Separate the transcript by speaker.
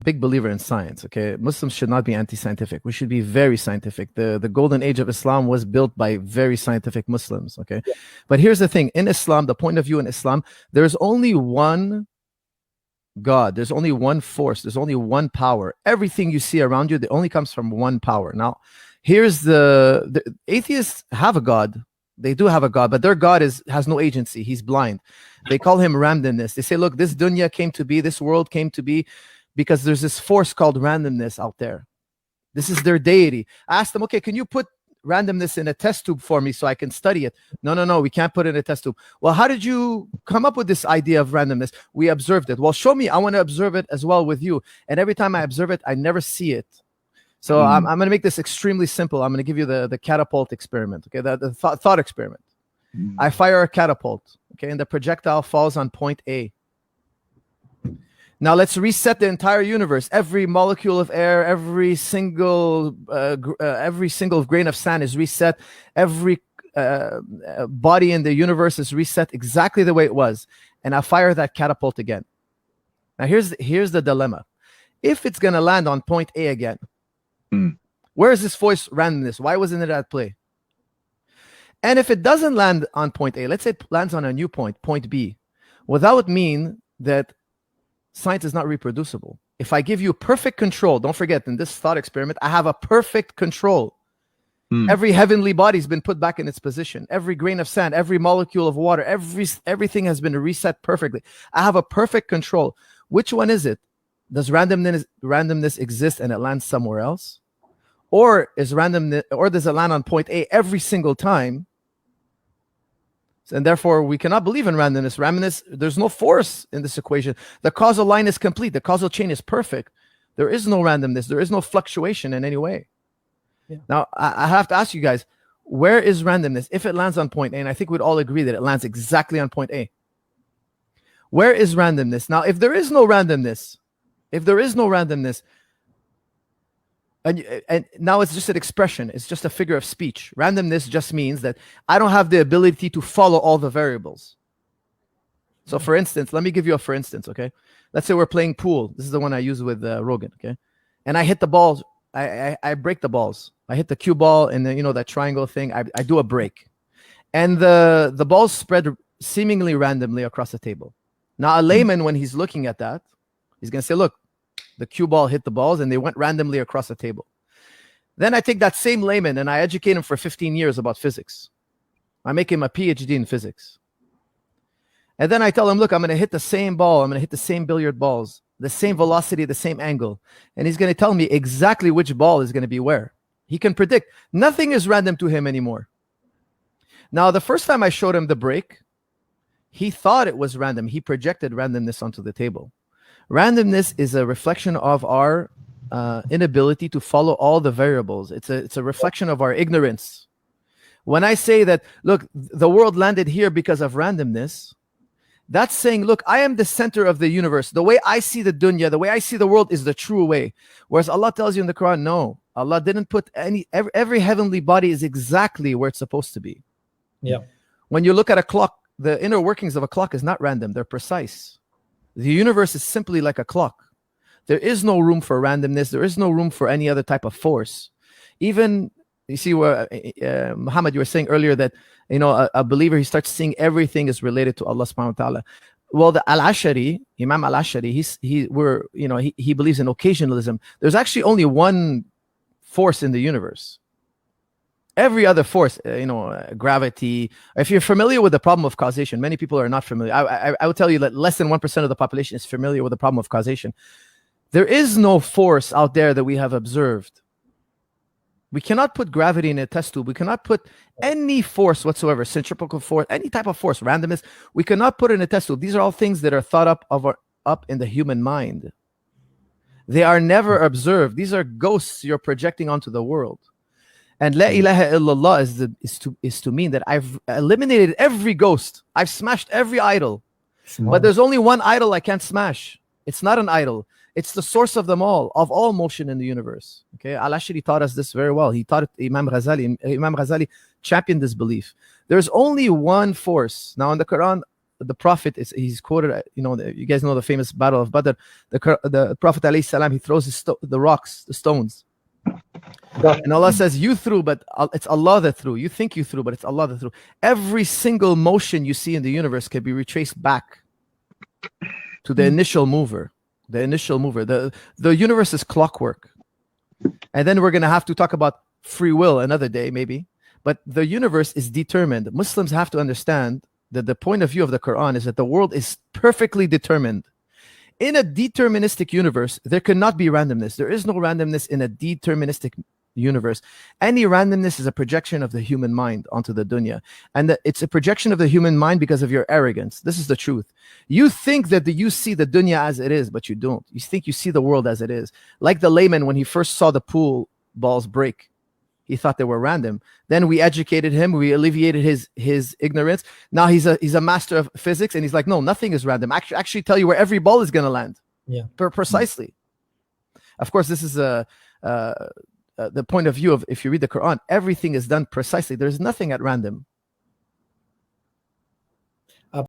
Speaker 1: big believer in science. Okay, Muslims should not be anti-scientific. We should be very scientific. The golden age of Islam was built by very scientific Muslims. Okay, but here's the thing: in Islam, the point of view in Islam, there's only one God. There's only one force. There's only one power. Everything you see around you, it only comes from one power. Now, here's the atheists have a God. They do have a God, but their God has no agency. He's blind. They call him randomness. They say, look, this dunya came to be, this world came to be because there's this force called randomness out there. This is their deity. I asked them, okay, can you put randomness in a test tube for me so I can study it? No, we can't put it in a test tube. Well, how did you come up with this idea of randomness? We observed it. Well, show me. I want to observe it as well with you. And every time I observe it, I never see it. So I'm going to make this extremely simple. I'm going to give you the catapult experiment, okay, the thought experiment. I fire a catapult, okay, and the projectile falls on point A. Now let's reset the entire universe. Every molecule of air, every single grain of sand is reset. Every body in the universe is reset exactly the way it was. And I fire that catapult again. Now here's the dilemma. If it's going to land on point A again, where is this voice randomness? Why wasn't it at play? And if it doesn't land on point A, let's say it lands on a new point, point B, well, that would mean that science is not reproducible. If I give you perfect control, don't forget, in this thought experiment, I have a perfect control. Every heavenly body has been put back in its position. Every grain of sand, every molecule of water, everything has been reset perfectly. I have a perfect control. Which one is it? Does randomness exist and it lands somewhere else? Or does it land on point A every single time? And therefore, we cannot believe in randomness. Randomness, there's no force in this equation. The causal line is complete. The causal chain is perfect. There is no randomness. There is no fluctuation in any way. Yeah. Now, I have to ask you guys, where is randomness? If it lands on point A, and I think we'd all agree that it lands exactly on point A. Where is randomness? Now, if there is no randomness, and now it's just an expression, it's just a figure of speech. Randomness just means that I don't have the ability to follow all the variables. So for instance, let me give you a for instance, okay? Let's say we're playing pool. This is the one I use with Rogan, okay? And I hit the balls. I break the balls. I hit the cue ball and then, that triangle thing. I do a break. And the balls spread seemingly randomly across the table. Now a layman, when he's looking at that, he's going to say, look, the cue ball hit the balls and they went randomly across the table. Then I take that same layman and I educate him for 15 years about physics. I make him a PhD in physics. And then I tell him, look, I'm going to hit the same ball. I'm going to hit the same billiard balls, the same velocity, the same angle. And he's going to tell me exactly which ball is going to be where. He can predict. Nothing is random to him anymore. Now, the first time I showed him the break, he thought it was random. He projected randomness onto the table. Randomness is a reflection of our inability to follow all the variables. It's a reflection of our ignorance. When I say that, look, the world landed here because of randomness, that's saying, look, I am the center of the universe. The way I see the dunya, the way I see the world is the true way. Whereas Allah tells you in the Quran, no, Allah didn't put every heavenly body is exactly where it's supposed to be.
Speaker 2: Yeah.
Speaker 1: When you look at a clock, the inner workings of a clock is not random. They're precise. The universe is simply like a clock. There is no room for randomness. There is no room for any other type of force. Even, you see, where Muhammad, you were saying earlier that, a believer, he starts seeing everything is related to Allah subhanahu wa ta'ala. Well, the Al-Ashari, Imam Al-Ashari, he believes in occasionalism. There's actually only one force in the universe. Every other force, gravity. If you're familiar with the problem of causation, many people are not familiar. I would tell you that less than 1% of the population is familiar with the problem of causation. There is no force out there that we have observed. We cannot put gravity in a test tube. We cannot put any force whatsoever, centrifugal force, any type of force, randomness. We cannot put in a test tube. These are all things that are thought up in the human mind. They are never observed. These are ghosts you're projecting onto the world. And La ilaha illallah is to mean that I've eliminated every ghost. I've smashed every idol. But there's only one idol I can't smash. It's not an idol. It's the source of them all, of all motion in the universe. Okay, Al-Ashari taught us this very well. He taught it Imam Ghazali. Imam Ghazali championed this belief. There's only one force. Now in the Quran, the Prophet he's quoted, you guys know the famous battle of Badr. The Prophet alayhi salam, he throws the rocks, the stones, and Allah says, you threw, but it's Allah that threw. You think you threw, but it's Allah that threw. Every single motion you see in the universe can be retraced back to the initial mover. The universe is clockwork. And then we're going to have to talk about free will another day, maybe. But the universe is determined. Muslims have to understand that the point of view of the Quran is that the world is perfectly determined. In a deterministic universe, there cannot be randomness. There is no randomness in a deterministic universe. Any randomness is a projection of the human mind onto the dunya. And it's a projection of the human mind because of your arrogance. This is the truth. You think that you see the dunya as it is, but you don't. You think you see the world as it is. Like the layman, when he first saw the pool balls break, he thought they were random. Then we educated him. We alleviated his ignorance. Now he's a master of physics, and he's like, no, nothing is random. Actually tell you where every ball is going to land.
Speaker 2: Yeah.
Speaker 1: Precisely. Of course, this is the point of view of, if you read the Quran, everything is done precisely. There's nothing at random.